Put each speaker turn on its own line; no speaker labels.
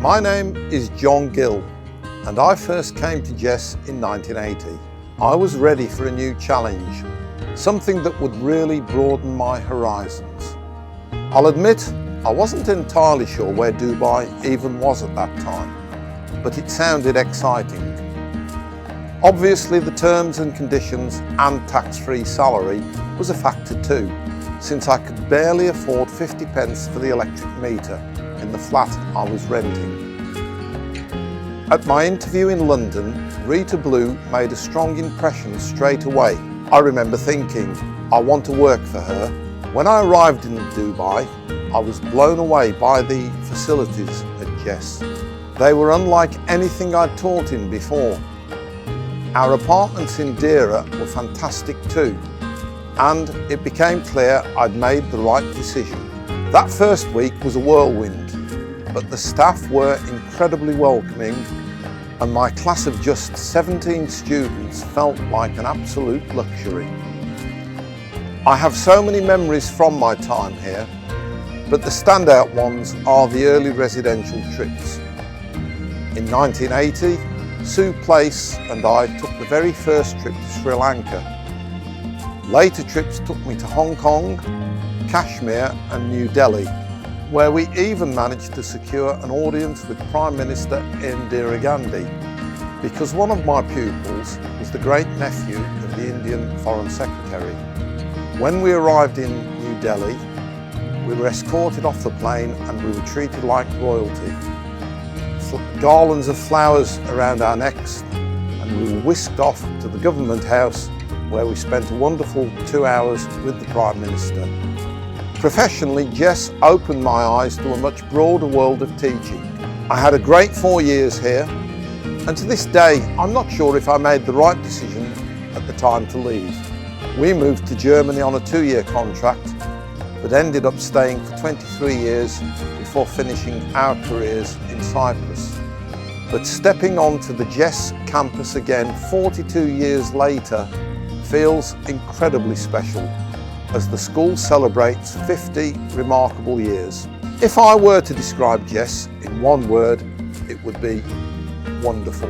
My name is Jon Gill, and I first came to JESS in 1980. I was ready for a new challenge, something that would really broaden my horizons. I'll admit, I wasn't entirely sure where Dubai even was at that time, but it sounded exciting. Obviously, the terms and conditions and tax-free salary was a factor too, since I could barely afford 50 pence for the electric meter in the flat I was renting. At my interview in London, Rita Blue made a strong impression straight away. I remember thinking, I want to work for her. When I arrived in Dubai, I was blown away by the facilities at JESS. They were unlike anything I'd taught in before. Our apartments in Deira were fantastic too, and it became clear I'd made the right decision. That first week was a whirlwind, but the staff were incredibly welcoming, and my class of just 17 students felt like an absolute luxury. I have so many memories from my time here, but the standout ones are the early residential trips. In 1980, Sue Place and I took the very first trip to Sri Lanka. Later trips took me to Hong Kong, Kashmir and New Delhi, where we even managed to secure an audience with Prime Minister Indira Gandhi, because one of my pupils was the great-nephew of the Indian Foreign Secretary. When we arrived in New Delhi, we were escorted off the plane and we were treated like royalty. Garlands of flowers around our necks, and we were whisked off to the government house, where we spent a wonderful 2 hours with the Prime Minister. Professionally, JESS opened my eyes to a much broader world of teaching. I had a great 4 years here, and to this day, I'm not sure if I made the right decision at the time to leave. We moved to Germany on a 2-year contract, but ended up staying for 23 years before finishing our careers in Cyprus. But stepping onto the JESS campus again 42 years later feels incredibly special, as the school celebrates 50 remarkable years. If I were to describe JESS in one word, it would be wonderful.